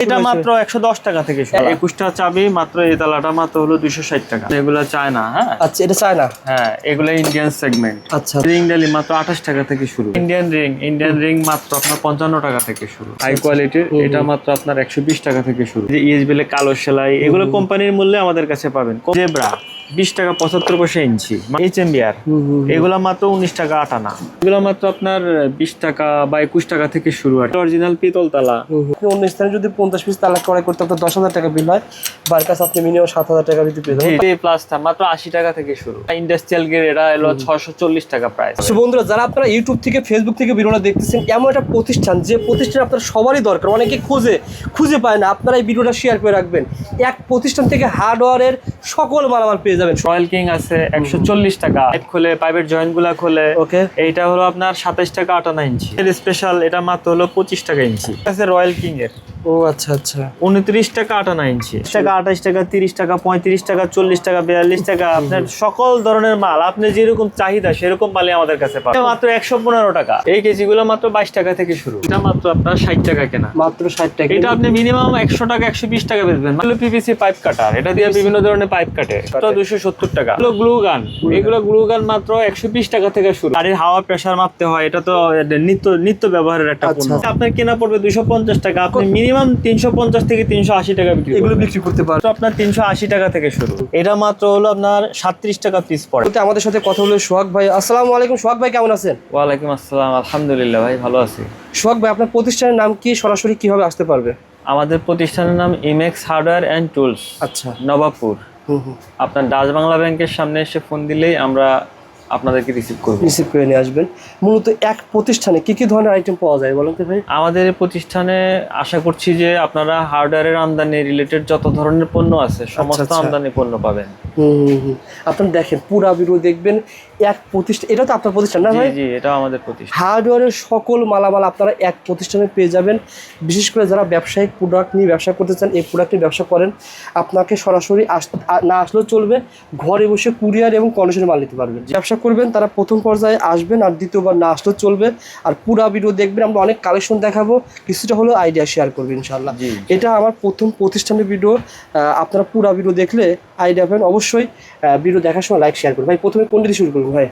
এটা মাত্র 110 টাকা থেকে শুরু। 21টা চাবি মাত্র, এই তালাটা মাত্র হলো 260 টাকা। এগুলা চায়না। হ্যাঁ আচ্ছা, এটা চায়না। হ্যাঁ, এগুলা ইন্ডিয়ান সেগমেন্ট। আচ্ছা, রিং ডালি মাত্র 28 টাকা থেকে শুরু। ইন্ডিয়ান রিং মাত্র আপনার 55 টাকা থেকে শুরু। হাই কোয়ালিটির এটা মাত্র আপনার 120 টাকা থেকে শুরু। যে ইএসবিএল কালো সেলাই, এগুলো কোম্পানির মূল্যে আমাদের কাছে পাবেন। জেব্রা 20 টাকা 75 পয়সা ইঞ্চি। এইচএমবিআর এগুলা মাত্র 19 টাকা 8 আনা। এগুলো মাত্র আপনার 20 টাকা বা 21 টাকা থেকে শুরু। আর অরিজিনাল পিতল তালা। অন্য স্থানে যদি 50 পিস তালা ক্রয় করতে আপনার 10,000 টাকা বিল হয়, বার কাছে আপনি মিনিমাম 7,000 টাকা দিতে পেয়ে যাবেন। প্লাসটা মাত্র 80 টাকা থেকে শুরু। ইন্ডাস্ট্রিয়াল গ্রেড এটা হলো 640 টাকা প্রাইস। তো বন্ধুরা, যারা আপনারা ইউটিউব থেকে, ফেসবুক থেকে ভিডিওটা দেখতেছেন, এমন একটা প্রতিষ্ঠান যে প্রতিষ্ঠান আপনার সবারই দরকার, অনেকে খুঁজে পায় না, আপনারা এই ভিডিওটা শেয়ার করে রাখবেন। এক প্রতিষ্ঠান থেকে হার্ডওয়্যারের সকল মালামাল পেয়ে যাবেন। রয়্যাল কিং আছে 140 টাকা। পাইপ খোলে, পাইপের জয়েন্ট গুলা খোলে। ওকে, এইটা হলো আপনার 27 টাকা 58 ইঞ্চি। স্পেশাল এটা মাত্র হলো 25 টাকা ইঞ্চি। আছে রয়্যাল কিং এর। ও আচ্ছা আচ্ছা, 29 টাকা 58 ইঞ্চি। 28 টাকা 30 টাকা 35 টাকা 40 টাকা 42 টাকা। আপনার সকল ধরনের মাল, আপনি যেরকম চাহিদা সেরকম মালই আমাদের কাছে পাবেন। মাত্র 115 টাকা। এই কেজিগুলো মাত্র 22 টাকা থেকে শুরু। এটা মাত্র আপনার 60 টাকা কেনা। মাত্র 60 টাকা। এটা আপনি মিনিমাম 100 টাকা 120 টাকা বেচবেন। মানে পিভিসি পাইপ কাটার, এটা দিয়ে বিভিন্ন ধরনের পাইপ কাটে। এটা 270 টাকা। এগুলো গ্লু গান, এগুলো গ্লু গান মাত্র 120 টাকা থেকে শুরু। গাড়ির হাওয়া প্রেসার মাপতে হয়, এটা তো নিত্য ব্যবহারের একটা পণ্য। আপনার কেনা পড়বে 250 টাকা। আপনি মিনিমাম 350 থেকে 380 টাকা বিক্রি এগুলো বিক্রি করতে পারেন। আপনার 380 টাকা থেকে শুরু। এটা মাত্র হলো আপনার 37 টাকা পিস পড়ে। আমাদের সাথে কথা হলো সোহাগ ভাই। আসসালামু আলাইকুম। সোহাগ ভাই কেমন আছেন? ওয়ালাইকুম আসসালাম, আলহামদুলিল্লাহ ভাই ভালো আছি। সোহাগ ভাই, আপনার প্রতিষ্ঠানের নাম কি, সরাসরি কিভাবে আসতে পারবে? আমাদের প্রতিষ্ঠানের নাম ইমেক্স হার্ডওয়্যার অ্যান্ড টুলস। আচ্ছা, নবাবপুর। আপনার ডাচ বাংলা ব্যাংকের সামনে এসে ফোন দিলেই আমরা আপনাদেরকে রিসিভ করে নিয়ে আসবেন। মূলত এক প্রতিষ্ঠানে কি কি ধরনের আইটেম পাওয়া যায় বলেন তো ভাই? আমাদের এই প্রতিষ্ঠানে আশা করছি যে আপনারা হার্ডওয়্যারের আমদানি রিলেটেড যত ধরনের পণ্য আছে সমস্ত আমদানি পণ্য পাবেন। আপনারা দেখেন, পুরা ভিডিও দেখবেন। এক প্রতিষ্ঠান, এটা তো আপনার প্রতিষ্ঠান না ভাই? জি, এটাও আমাদের প্রতিষ্ঠান। হার্ডওয়্যারের সকল মালামাল আপনারা এক প্রতিষ্ঠানে পেয়ে যাবেন। বিশেষ করে যারা ব্যবসায়িক প্রোডাক্ট নিয়ে ব্যবসা করতে চান, এই প্রোডাক্ট নিয়ে ব্যবসা করেন, আপনাকে সরাসরি না আসলেও চলবে, ঘরে বসে কুরিয়ার এবং কন্ডিশনে মাল নিতে পারবেন। ব্যবসা করবেন তারা প্রথম পর্যায়ে আসবেন, আর দ্বিতীয়বার না আসলেও চলবে। আর পুরা ভিডিও দেখবেন, আমরা অনেক কালেকশন দেখাবো, কিছুটা হলেও আইডিয়া শেয়ার করবেন ইনশাআল্লাহ। এটা আমার প্রথম প্রতিষ্ঠানের ভিডিও। আপনারা পুরা ভিডিও দেখলে আইডিয়া পাবেন। অবশ্যই ভিডিও দেখার সময় লাইক শেয়ার করবেন। ভাই, প্রথমে কোন দিয়ে শুরু করবো ভাই?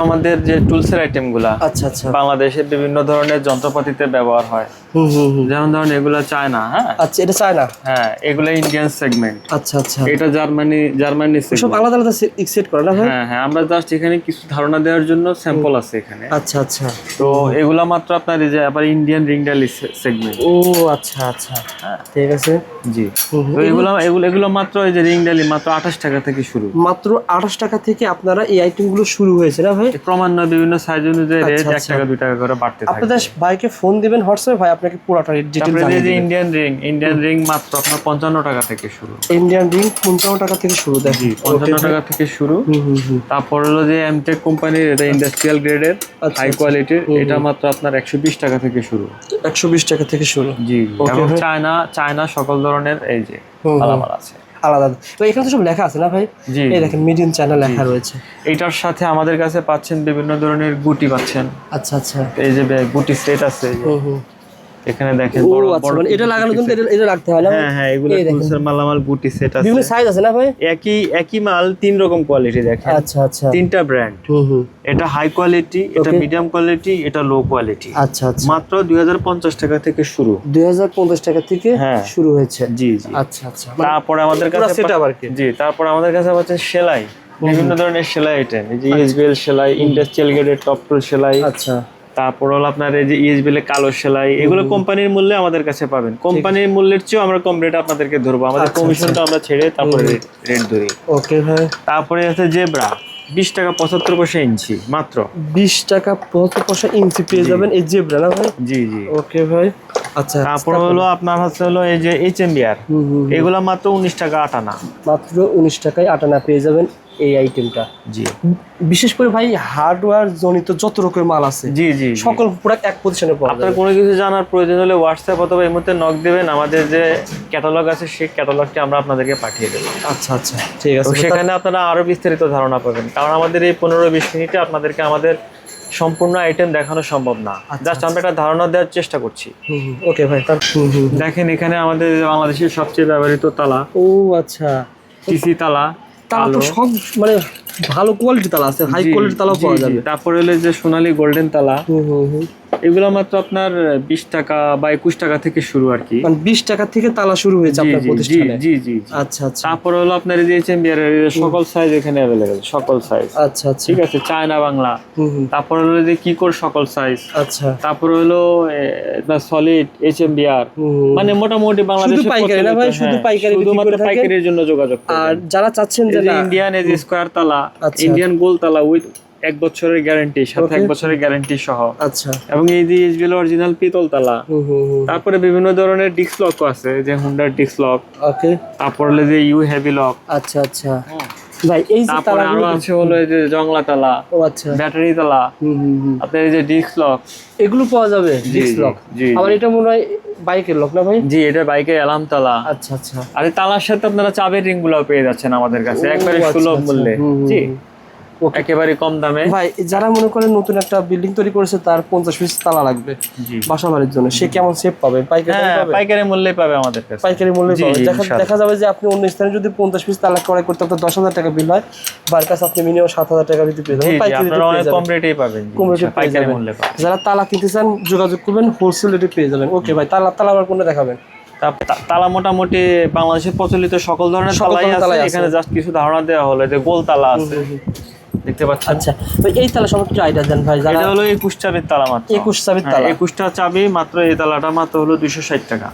আমাদের যে টুলসের আইটেম গুলা আচ্ছা আচ্ছা, বাংলাদেশের বিভিন্ন ধরনের যন্ত্রপাতিতে ব্যবহার হয়। যেমন ধরেন এগুলা চায়না। হ্যাঁ আচ্ছা, এটা চায়না। হ্যাঁ, এগুলা ইন্ডিয়ান সেগমেন্ট। আচ্ছা আচ্ছা, এটা জার্মানি সব আলাদা আলাদা সেট করা না ভাই? হ্যাঁ, আমরা জাস্ট এখানে কিছু ধারণা দেওয়ার জন্য স্যাম্পল আছে এখানে। আচ্ছা আচ্ছা, তো এগুলা মাত্র আপনার এই যে আবার ইন্ডিয়ান রিং ডালি সেগমেন্ট। ও আচ্ছা আচ্ছা, হ্যাঁ ঠিক আছে। জি, তো এগুলো মাত্র এই যে রিং ডালি মাত্র 28 টাকা থেকে শুরু। মাত্র 28 টাকা থেকে আপনারা এই আইটেমগুলো শুরু হয়েছে না ভাই? ক্রমান্বয়ে বিভিন্ন সাইজ অনুযায়ী রেট 1 টাকা 2 টাকা করে বাড়তে থাকে। আপনাদের ভাইকে ফোন দিবেন হোয়াটসঅ্যাপে, ভাই আপনাকে পুরোটা ডিটেইলস জানিয়ে দেবে। ইন্ডিয়ান রিং মাত্র আপনার 55 টাকা থেকে শুরু। ইন্ডিয়ান রিং 55 টাকা থেকে শুরু। দেখি 55 টাকা থেকে শুরু। তারপর হলো যে এমটেক কোম্পানির, এটা ইন্ডাস্ট্রিয়াল গ্রেডের হাই কোয়ালিটির, এটা মাত্র আপনার 120 টাকা থেকে শুরু। 120 টাকা থেকে শুরু। জি, এবং চায়না সকল ধরনের এই যে মালামাল আছে আলাদা। তো এখানে তো সব লেখা আছে না ভাই? এই দেখেন মেড ইন চায়না লেখা রয়েছে। এইটার সাথে আমাদের কাছে পাচ্ছেন বিভিন্ন ধরনের গুটি পাচ্ছেন। আচ্ছা আচ্ছা, এই যে গুটি সেট আছে। এখানে দেখেন বড় বড়, এটা লাগানোর জন্য এটা রাখতে হয় না? হ্যাঁ, এগুলো টুলসের মালামাল গুটি সেট আছে। বিভিন্ন সাইজ আছে না ভাই? একই মাল 3 রকম কোয়ালিটি দেখেন। আচ্ছা আচ্ছা, 3টা ব্র্যান্ড। এটা হাই কোয়ালিটি, এটা মিডিয়াম কোয়ালিটি, এটা লো কোয়ালিটি। আচ্ছা আচ্ছা, মাত্র 2050 টাকা থেকে শুরু। 2050 টাকা থেকে শুরু হয়েছে। জি। আচ্ছা আচ্ছা, তারপরে আমাদের কাছে তারপর আমাদের কাছে পাচ্ছেন সেলাই, বিভিন্ন ধরনের সেলাই আইটেম। এই যে ইএসবিএল সেলাই, ইন্ডাস্ট্রিয়াল গ্রেডের টপ টুল সেলাই। আচ্ছা, তারপর হলো আপনার এই যে ইএসবিএল কালো সেলাই, এগুলো কোম্পানির মূল্যে আমাদের কাছে পাবেন। কোম্পানির মূল্যের চেয়েও আমরা কম রেট আপনাদেরকে ধরবো। আমাদের কমিশনটা আমরা ছেড়ে তারপরে রেট ধরি। ওকে ভাই। তারপরে আছে জেব্রা 20 টাকা 75 পয়সা ইঞ্চি। মাত্র 20 টাকা 75 পয়সা ইঞ্চি পেয়ে যাবেন এই জেব্রা না ভাই? জি। ওকে ভাই। আচ্ছা, তারপর হলো আপনার হলো এই যে এইচএমবিআর, এগুলা মাত্র 19 টাকা 8 আনা। মাত্র 19 টাকায় 8 আনা পেয়ে যাবেন এই আইটেমটা। জি, বিশেষ করে ভাই হার্ডওয়্যার জনিত যত রকমের মাল আছে, জি সকল প্রোডাক্ট এক প্রতিষ্ঠানে পাওয়া যায়। আপনার কোনো কিছু জানার প্রয়োজন হলে হোয়াটসঅ্যাপ অথবা এই মুহূর্তে নক দেবেন, আমাদের যে ক্যাটালগ আছে সেই ক্যাটালগটি আমরা আপনাদেরকে পাঠিয়ে দেবো। আচ্ছা আচ্ছা, ঠিক আছে। সেখানে আপনারা আরো বিস্তারিত ধারণা পাবেন, কারণ আমাদের এই 15-20 মিনিটে আপনাদেরকে আমাদের সম্পূর্ণ আইটেম দেখানো সম্ভব না, আচ্ছা, জাস্ট আমরা একটা ধারণা দেওয়ার চেষ্টা করছি। ওকে ভাই, দেখেন এখানে আমাদের বাংলাদেশের সবচেয়ে ব্যবহৃত তালা, ও আচ্ছা, টিসি তালা, তালা তো সব মানে ভালো কোয়ালিটি তালা আছে, হাই কোয়ালিটি তালাও পাওয়া যাবে। তারপরে হলো যে সোনালী গোল্ডেন তালা, এগুলো মাত্র আপনার 20 টাকা বা 21 টাকা থেকে শুরু আর কি। মানে 20 টাকা থেকে তালা শুরু হয়েছে আপনার প্রতিষ্ঠানে? জি জি। আচ্ছা আচ্ছা। তারপর হলো আপনার এই যে এইচএমবিআর সকল সাইজ এখানে अवेलेबल, সকল সাইজ। আচ্ছা আচ্ছা, ঠিক আছে, চায়না বাংলা। তারপর হলো যে কি কোর সকল সাইজ। আচ্ছা। তারপর হলো সলিড এইচএমবিআর, মানে মোটামুটি বাংলাদেশে শুধু পাইকারি না ভাই? শুধু পাইকারি, শুধুমাত্র পাইকারির জন্য যোগাযোগ করবেন। আর যারা চাচ্ছেন যে ইন্ডিয়ান এজ স্কয়ার তালা, ইন্ডিয়ান গোল তালা উইথ 1 বছরের গ্যারান্টি, সাথে 1 বছরের গ্যারান্টি সহ। আচ্ছা। এবং এই যে এইচবিএল অরিজিনাল পিতল তালা। তারপরে বিভিন্ন ধরনের ডিস্ক লক আছে, যে হুন্ডার ডিস্ক লক। ওকে। তারপর হলো যে ইউ হেভি লক। আচ্ছা আচ্ছা ভাই, এই যে তারপরে আরো আছে হলো এই যে জংলা তালা, ও আচ্ছা, ব্যাটারি তালা, আপনার এই যে ডিস্ক লক, এগুলো পাওয়া যাবে? Disk lock. জি। আবার এটা মনে হয় বাইকের লক না ভাই? জি, এটা বাইকের অ্যালার্ম তালা। আচ্ছা আচ্ছা। আর এই তালার সাথে আপনারা চাবির রিং গুলো পেয়ে যাচ্ছেন আমাদের কাছে একবারে সুলভ মূল্যে। জি, একেবারে কম দামে। ভাই যারা মনে করেন নতুন একটা বিল্ডিং তৈরি করেছে, তার 50 পিস তালা লাগবে বাসা বাড়ির জন্য, সে কেমন সেভ পাবে? পাইকারি মূল্যে পাবে আমাদের কাছে, পাইকারি মূল্যে পাবে। দেখা যাবে যে আপনি অন্য স্থানে যদি 50 পিস তালা ক্রয় করতে আপনার 10,000 টাকা বিল হয়, বাড়ির কাছে আপনি মিনিমাম 7,000 টাকা দিতে পেয়ে যাবেন। পাইকারি আপনারা অনেক কম রেটেই পাবেন, পাইকারি মূল্যে পাবেন। যারা তালা কিনতে চান যোগাযোগ করবেন, হোলসেল রেটে পেয়ে যাবেন। ওকে ভাই, তালা আবার কোনটা দেখাবেন? তালা মোটামুটি বাংলাদেশের প্রচলিত সকল ধরনের তালাই আছে, এখানে জাস্ট কিছু ধারণা দেওয়া হলো যে গোল তালা আছে, দেখতে পাচ্ছেন। আচ্ছা, তো এই তালা সম্পর্কে একটু আইডিয়া দেন ভাই। এটা হলো 21 চাবির তালা মাত্র। 21 চাবির তালা? 21টা চাবি মাত্র, এই তালাটা মাত্র হলো 260 টাকা।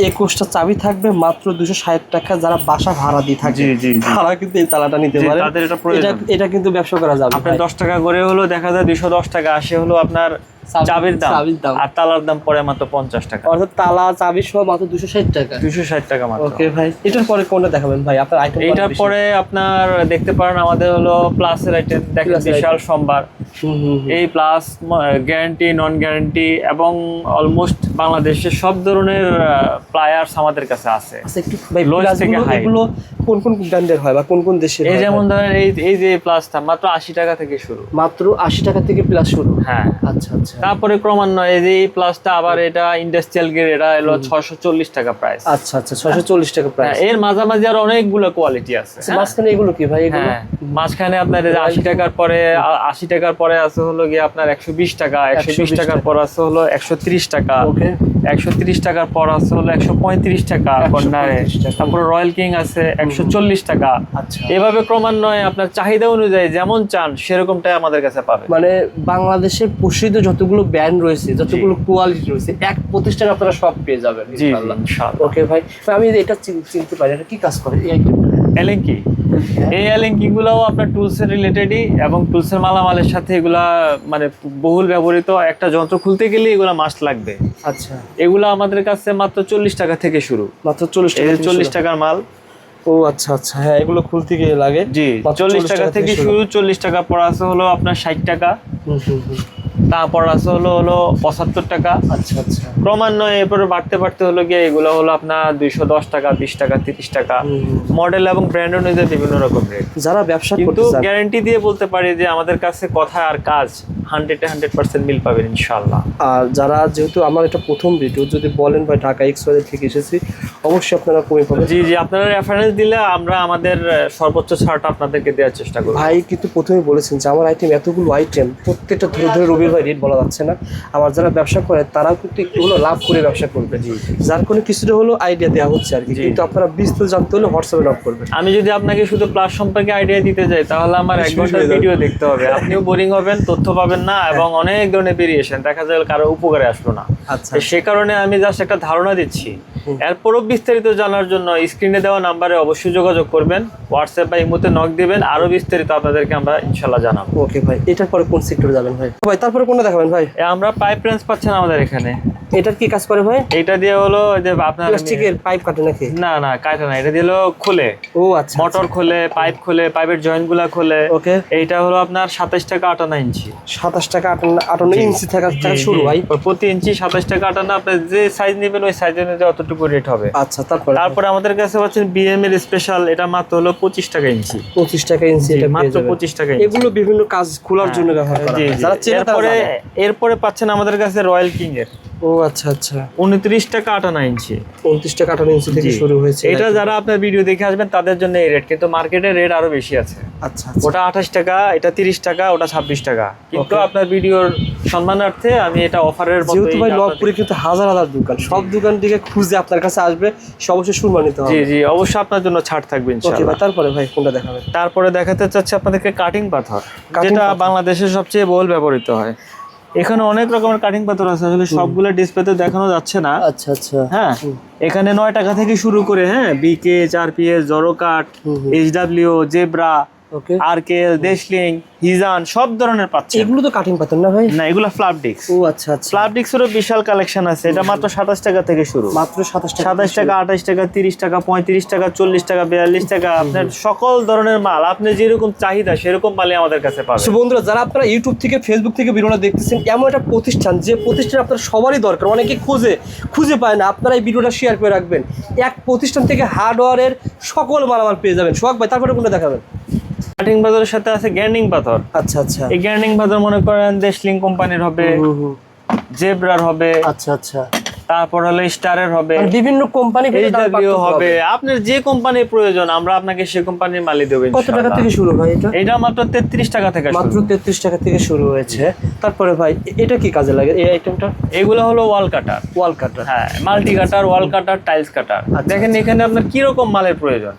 21টা চাবি থাকবে মাত্র 260 টাকা। যারা বাসা ভাড়া দিয়ে থাকে তারা কিন্তু এই তালাটা নিতে পারে, তাদের এটা প্রয়োজন। এটা কিন্তু ব্যবসা করা যাবে। আপনার 10 টাকা করে হলো দেখা যায় 210 টাকা আসে হলো আপনার চাবির দাম, আর তালার দাম পড়ে মাত্র 50 টাকা। অর্থাৎ তালা চাবি সহ মাত্র 260 টাকা। 260 টাকা মাত্র। ওকে ভাই, এটার পরে কোনটা দেখাবেন ভাই? আপনার আইটেম এটার পরে আপনার দেখতে পারেন আমাদের হলো প্লাসের আইটেম। দেখেন বিশাল সম্ভার, এই প্লাস গ্যারান্টি, নন গ্যারান্টি এবং অলমোস্ট বাংলাদেশের সব ধরনের প্লায়ার্স আমাদের কাছে আছে। একটু ভাই এগুলো কোন কোন ব্র্যান্ডের হয় বা কোন কোন দেশের? এই যেমন ধরেন এই যে প্লাসটা মাত্র 80 টাকা থেকে শুরু। মাত্র 80 টাকা থেকে প্লাস শুরু? হ্যাঁ। আচ্ছা আচ্ছা। তারপরে ক্রমান্বয়ে এই যে এই প্লাসটা আবার এটা ইন্ডাস্ট্রিয়াল গ্রেড, এটা হলো 640 টাকা প্রাইস। আচ্ছা আচ্ছা, 640 টাকা প্রাইস। এর মাঝামাঝি আর অনেকগুলো কোয়ালিটি আছে। মাঝখানে এগুলো কি ভাই? এগুলো মাঝখানে আপনার 80 টাকার পরে, 80 টাকার পরে আছে হলো গিয়ে আপনার 120 টাকা, 120 টাকার পর আছে হলো 130 টাকা, 130 টাকার পর আছে হলো 135 টাকা কর্নারে। তারপর রয়্যাল কিং আছে 140 টাকা। আচ্ছা, এভাবে ক্রমান্বয়ে আপনার চাহিদা অনুযায়ী যেমন চান সেরকমটাই আমাদের কাছে পাবেন। মানে বাংলাদেশের প্রসিদ্ধ যতগুলো ব্র্যান্ড রয়েছে, যতগুলো কোয়ালিটি রয়েছে, এক প্রতিষ্ঠানে আপনারা সব পেয়ে যাবেন ইনশাআল্লাহ। ওকে ভাই, আমি এটা চিনতে পারি, এটা কি কাজ করে এই আইটেমটা? এলেঙ্কি। এই এলেঙ্কি গুলাও আপনার টুলসের রিলেটেডই, এবং টুলসের মালামালের সাথে এগুলা মানে বহুল ব্যবহৃত। একটা যন্ত্র খুলতে গেলে এগুলা মাস্ট লাগবে। আচ্ছা, এগুলো আমাদের কাছে মাত্র 40 টাকা থেকে শুরু। মাত্র 40 টাকা? 40 টাকার মাল। ও আচ্ছা আচ্ছা, হ্যাঁ এগুলো খুলতে গিয়ে লাগে। জি, 40 টাকা থেকে শুরু। 40 টাকা পর আছে হলো আপনার 60 টাকা, তারপর আছে হলো 75 টাকা। আচ্ছা আচ্ছা। ক্রমান্বয়ে এরপরে বাড়তে বাড়তে হলো গিয়ে এগুলো হলো আপনার 210 টাকা, 20 টাকা, 30 টাকা। মডেল এবং ব্র্যান্ড অনুযায়ী বিভিন্ন রকম রেট। যারা ব্যবসা করতে কিন্তু চান, গ্যারান্টি দিয়ে বলতে পারি যে আমাদের কাছে কথা আর কাজ 100% মিল পাবেন ইনশাআল্লাহ। আর যারা, যেহেতু আমার এটা প্রথম ভিডিও, যদি বলেন ভাই ঢাকা এক্সওয়াই থেকে এসেছি, অবশ্যই আপনারা কমে পাবেন। জি জি, আপনারা রেফারেন্স দিলে আমরা আমাদের সর্বোচ্চ ছাড়টা আপনাদেরকে দেওয়ার চেষ্টা করব। ভাই কিন্তু প্রথমে বলেছেন যে আমার আইটেম এতগুলো আইটেম, প্রত্যেকটা ধরে ধরে রবির ভাই রেট বলা যাচ্ছে না। আমার যারা ব্যবসা করে তারাও কিন্তু একটু হলো লাভ করে ব্যবসা করবে, যার কোনো কিছুটা হলো আইডিয়া দেওয়া হচ্ছে আর কি। কিন্তু আপনারা বিস্তারিত জানতে হলে হোয়াটসঅ্যাপে নক করবেন। আমি যদি আপনাকে শুধু প্লাস সম্পর্কে আইডিয়া দিতে যাই তাহলে আমার 1 ঘন্টার ভিডিও দেখতে হবে, আপনিও বোরিং হবেন, তথ্য পাবেন না, এবং অনেক ধরনের ভেরিয়েশন দেখা যায় কারো উপকারে আসলো না। আচ্ছা, সে কারণে আমি জাস্ট একটা ধারণা দিচ্ছি। এরপরও বিস্তারিত জানার জন্য স্ক্রিনে দেওয়া নাম্বারে অবশ্যই যোগাযোগ করবেন, হোয়াটসঅ্যাপ বা ইমোতে নক দিবেন, আরো বিস্তারিত আপনাদেরকে আমরা ইনশাআল্লাহ জানাবো। ওকে ভাই, এটার পরে কোন সেক্টরে যাবেন ভাই? ভাই তারপরে কোনটা দেখাবেন ভাই? আমরা পাইপ রেঞ্জ পাচ্ছেন আমাদের এখানে। এটার কি কাজ করে ভাই? এটা দিয়ে হলো যে আপনার প্লাস্টিকের পাইপ কাটে নাকি? না না কাটে না, এটা দিয়ে হলো খোলে। ও আচ্ছা, মোটর খোলে, পাইপ খোলে, পাইপের জয়েন্ট গুলা খোলে। ওকে, এইটা হলো আপনার 27 টাকা 58 ইঞ্চি। 27 টাকা 58 ইঞ্চি থেকে শুরু ভাই। প্রতি ইঞ্চি 27 টাকা 58। আপনি যে সাইজ নেবেন ওই সাইজের অনুযায়ী অতটুকু রেট হবে। আচ্ছা, তারপরে আমাদের কাছে পাচ্ছেন বিএম এর স্পেশাল, এটা মাত্র হলো 25 টাকা ইঞ্চি। 25 টাকা ইঞ্চি, এটা মাত্র 25 টাকা। এগুলো বিভিন্ন কাজ খোলার জন্য ব্যবহার করা হয়, যারা চেনে তারা জানে। এরপরে পাচ্ছেন আমাদের কাছে রয়্যাল কিং এর। ও আচ্ছা আচ্ছা, 29 টাকা 58 ইঞ্চি। 29 টাকা 58 ইঞ্চি থেকে শুরু হয়েছে। এটা যারা আপনার ভিডিও দেখে আসবেন তাদের জন্য এই রেট, কিন্তু মার্কেটের রেট আরো বেশি আছে। আচ্ছা, ওটা 28 টাকা, এটা 30 টাকা, ওটা 26 টাকা। কিন্তু আপনার ভিডিওর সম্মানার্থে আমি এটা অফারের মধ্যে, যেহেতু ভাই নবপুরে কিন্তু হাজার হাজার দোকান, সব দোকান থেকে খুঁজে আপনার কাছে আসবে, সে অবশ্যই সম্মানিত হবে। জি জি, অবশ্যই আপনার জন্য ছাড় থাকবে ওকে ইনশাআল্লাহ। ভাই, তারপরে ভাই কোনটা দেখাবেন? তারপরে দেখাতে চাচ্ছি আপনাদেরকে কাটিং পাথর, কাটিং যেটা পাথর। বাংলাদেশের সবচেয়ে বহুল ব্যবহৃত হয়। এখানে অনেক রকমের কাটিং পাথর আছে, আসলে সবগুলো ডিসপ্লেতে দেখানো যাচ্ছে না। আচ্ছা আচ্ছা, হ্যাঁ, এখানে 9 টাকা থেকে শুরু করে, হ্যাঁ, বিকে, চারপিএস, জরোকাট, এইচডব্লিউ, জেব্রা, ওকে, আরকেল, দেশলিং, হিজান, সব ধরনের পাচ্ছেন। এগুলো তো কাটিং পাথর না ভাই? না, এগুলো ফ্ল্যাপ ডিস্ক। ও আচ্ছা আচ্ছা, ফ্ল্যাপ ডিস্কেরও বিশাল কালেকশন আছে। এটা মাত্র 27 টাকা থেকে শুরু। মাত্র 27 টাকা, 27 টাকা, 28 টাকা, 30 টাকা, 35 টাকা, 40 টাকা, 42 টাকা। আপনার সকল ধরনের মাল, আপনি যেরকম চাহিদা সেরকম মালই আমাদের কাছে পাবেন। সো বন্ধুরা, যারা আপনারা ইউটিউব থেকে, ফেসবুক থেকে ভিডিওটা দেখতেছেন, এমন একটা প্রতিষ্ঠান, যে প্রতিষ্ঠান আপনার সবারই দরকার, অনেকে খুঁজে পায় না, আপনারা এই ভিডিওটা শেয়ার করে রাখবেন। এক প্রতিষ্ঠান থেকে হার্ডওয়্যারের সকল মালামাল পেয়ে যাবেন। সোহাগ ভাই, তারপরে কোনটা দেখাবেন? কাটিং পাথরের সাথে আছে গ্যান্ডিং পাথর। আচ্ছা আচ্ছা, এই গ্যান্ডিং পাথর মনে করেন দেশলিং কোম্পানির হবে, জেব্রার হবে, আচ্ছা আচ্ছা, তারপর হলো স্টারের হবে, মানে বিভিন্ন কোম্পানি এইচডব্লিউ হবে। আপনার যে কোম্পানির প্রয়োজন আমরা আপনাকে সেই কোম্পানির মালই দেব। কত টাকা থেকে শুরু ভাই এটা? এটা মাত্র 33 টাকা থেকে শুরু। মাত্র 33 টাকা থেকে শুরু হয়েছে। তারপরে ভাই, এটা কি কাজে লাগে এই আইটেমটা? এগুলো হলো ওয়াল কাটার। ওয়াল কাটার, হ্যাঁ, মাল্টি কাটার, ওয়াল কাটার, টাইলস কাটার। দেখেন এখানে আপনার কি রকম মালের প্রয়োজন।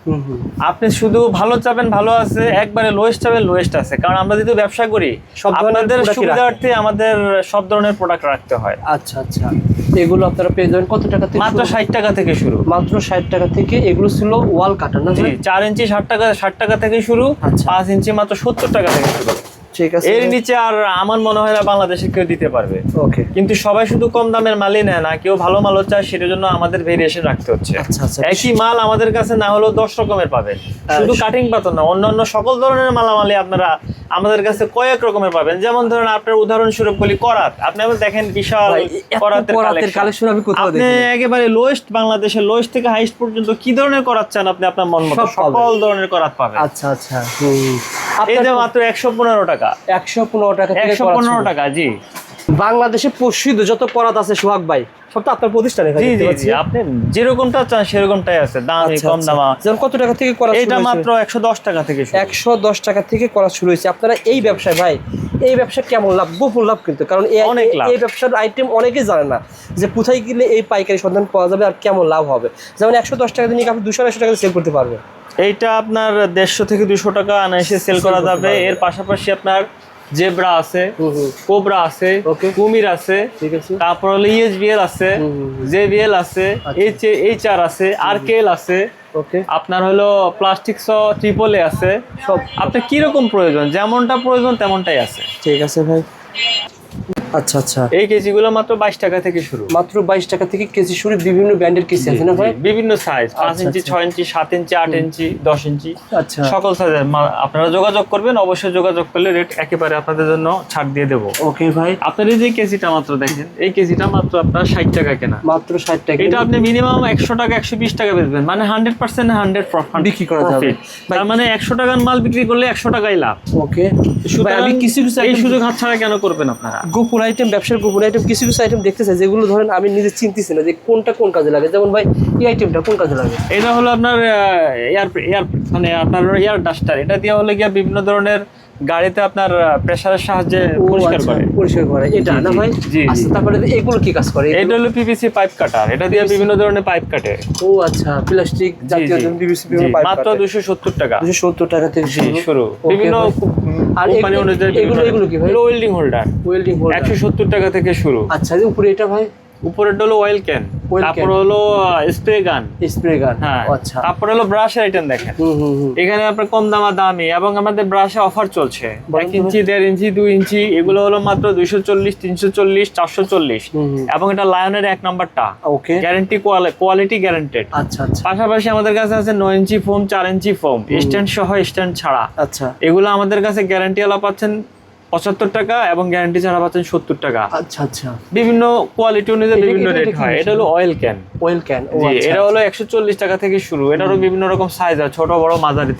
আপনি শুধু ভালো চাবেন, ভালো আছে, একবারে লোয়েস্ট চাবেন, লোয়েস্ট আছে। কারণ আমরা যেহেতু ব্যবসা করি, সব ধরনের আপনাদের product-ই সুবিধার্থে আমাদের সব ধরনের প্রোডাক্ট রাখতে হয়। আচ্ছা আচ্ছা, এগুলো আপনারা পেয়ে যাবেন কত টাকা থেকে? মাত্র 60 টাকা থেকে শুরু। মাত্র 60 টাকা থেকে। এগুলো ছিল ওয়াল কাটার না? জি, 4 ইঞ্চি 60 টাকা থেকে শুরু। আচ্ছা। 5 ইঞ্চি মাত্র 70 টাকা থেকে শুরু। ঠিক আছে, এর নিচে আর আমার মনে হয় না বাংলাদেশে কেউ দিতে পারবে। ওকে। কিন্তু সবাই শুধু কম দামের মালই নেয় না, কেউ ভালো মালও চায়, সেটার জন্য আমাদের ভেরিয়েশন রাখতে হচ্ছে। আচ্ছা আচ্ছা, একই মাল আমাদের কাছে না হলেও 10 রকমের পাবেন। শুধু কাটিং পাথর না, অন্যান্য সকল ধরনের মালামালি আপনারা আমাদের কাছে কয়েক রকমের পাবেন। যেমন ধরেন আপনার উদাহরণস্বরূপ বলি করাত। আপনি দেখেন বিশাল করাতের কালেকশন আমি কোথাও আপনি দেখিনি। একেবারে লোয়েস্ট, বাংলাদেশের লোয়েস্ট থেকে হাইস্ট পর্যন্ত কি ধরনের করাত চান আপনি আপনার মন মতো সব পাবেন। সকল ধরনের করাত পাবেন। আচ্ছা আচ্ছা, এই যে মাত্র 115 টাকা। 115 টাকা থেকে 115 টাকা, জি। বাংলাদেশে প্রসিদ্ধ যত করাত আছে সোহাগ ভাই, সব তো আপনার প্রতিষ্ঠানে ভাই, জি দেখতে জি পাচ্ছি। জি, আপনি যেরকমটা চান সেরকমটাই আছে, দামি আচ্ছা, কম আচ্ছা। দামা। যেমন কত টাকা থেকে করা শুরু এটা হয়েছে? মাত্র 110 টাকা থেকে শুরু। 110 টাকা থেকে করা শুরু হয়েছে। আপনারা এই ব্যবসায় ভাই, এই ব্যবসা কেমন লাভ? গোপন লাভ কিন্তু, কারণ অনেক লাভ। এই ব্যবসার আইটেম অনেকেই জানে না, যে কোথায় গেলে এই পাইকারি সন্ধান পাওয়া যাবে আর কেমন লাভ হবে। যেমন 110 টাকা দিয়ে আপনি 200-250 টাকা সেল করতে পারবেন। এইটা আপনার 150 থেকে 200 টাকা আনাইসে সেল করা করতে যাবে। পারবে। এর পাশাপাশি আপনার জেব্রা আছে, কোবরা আছে, ওকে। কুমির আছে, ঠিক আছে, তারপর হলো ইএসবিএল আছে, জেবিএল আছে, এইচআর আছে, আরকেএল আছে, ওকে। আপনার হলো প্লাস্টিক ট্রিপল এ আছে। সব আপনার কিরকম প্রয়োজন, যেমনটা প্রয়োজন তেমনটাই আছে। ঠিক আছে ভাই। আচ্ছা আচ্ছা, এই কেজিগুলো মাত্র 22 টাকা থেকে শুরু। মাত্র 22 টাকা থেকে কেজি শুরু। বিভিন্ন ব্র্যান্ডের কেজি আছে না ভাই? বিভিন্ন সাইজ, 5 আচ্ছা, ইঞ্চি, আচ্ছা। 6 ইঞ্চি, 7 ইঞ্চি, 8 ইঞ্চি, 10 ইঞ্চি, আচ্ছা, সকল সাইজের আপনারা যোগাযোগ করবেন। অবশ্যই যোগাযোগ করলে রেট একেবারে আপনাদের জন্য ছাড় দিয়ে দেবো। ওকে ভাই। আপনার এই যে কেজিটা মাত্র দেখেন, এই কেজিটা মাত্র আপনার 60 টাকা কেনা। মাত্র 60 টাকা। এটা আপনি মিনিমাম 100 টাকা 120 টাকা বেচবেন, মানে 100% 100 প্রফিট বিক্রি করা যাবে। তার মানে 100 টাকার মাল বিক্রি করলে 100 টাকাই লাভ। ওকে। সুতরাং আমি কিছু এই সুযোগ হাতছাড়া কেন করবেন আপনারা? গোপন আইটেম, ব্যবসার গোপন আইটেম, কিছু আইটেম দেখতে চাই, যেগুলো ধরেন আমি নিজে চিনতেছি না যে কোনটা কোন কাজে লাগে। যেমন ভাই, এই আইটেমটা কোন কাজে লাগে? এটা হলো আপনার এয়ার মানে আপনার এয়ার ডাস্টার। এটা দিয়ে হলে গিয়ে বিভিন্ন ধরনের গাড়িতে আপনার প্রেসারের সাহায্যে পরিষ্কার করে। পরিষ্কার করে এটা না ভাই? জি, জি। আচ্ছা, তারপরে এগুলো কি কাজ করে? এটা হলো পিভিসি পাইপ কাটার। এটা দিয়ে বিভিন্ন ধরনের পাইপ কাটে। ও আচ্ছা, প্লাস্টিক জাতীয় পিভিসি পাইপ মাত্র 270 টাকা। 270 টাকা থেকে শুরু। ওকে বিভিন্ন ভাই। আর কোম্পানি অনুযায়ী এগুলো কি ভাই? Welding holder. Welding holder. 170 টাকা থেকে শুরু। আচ্ছা, উপরে এটা ভাই? উপরেরটা হলো অয়েল ক্যান। Oil তারপর can। হলো স্প্রে গান। স্প্রে গান। হ্যাঁ, আচ্ছা। তারপর হলো ব্রাশের আইটেম দেখেন। এখানে আপনার কম দামি এবং আমাদের ব্রাশে অফার চলছে। 1 ইঞ্চি, 1.5 ইঞ্চি, 2 ইঞ্চি, এগুলো হলো মাত্র 240, 340, 440 এবং এটা লায়নের 1 নাম্বারটা। ওকে। Guarantee, quality guaranteed. আচ্ছা আচ্ছা পাশাপাশি আমাদের কাছে আছে 9 inch foam, 4 inch foam, stand সহ স্ট্যান্ড ছাড়া। আচ্ছা এগুলো আমাদের কাছে গ্যারান্টি ওয়ালা পাচ্ছেন 75 টাকা এবং গ্যারান্টি ছাড়া পাচ্ছেন 70 টাকা। আচ্ছা আচ্ছা। বিভিন্ন কোয়ালিটি অনুযায়ী বিভিন্ন এটা রেট কি হয়। হচ্ছে? এটা হলো অয়েল ক্যান। Oil can. জি, এটা হলো 140 টাকা থেকে শুরু। এটারও বিভিন্ন রকম সাইজ আছে, ছোট বড় মাঝারি।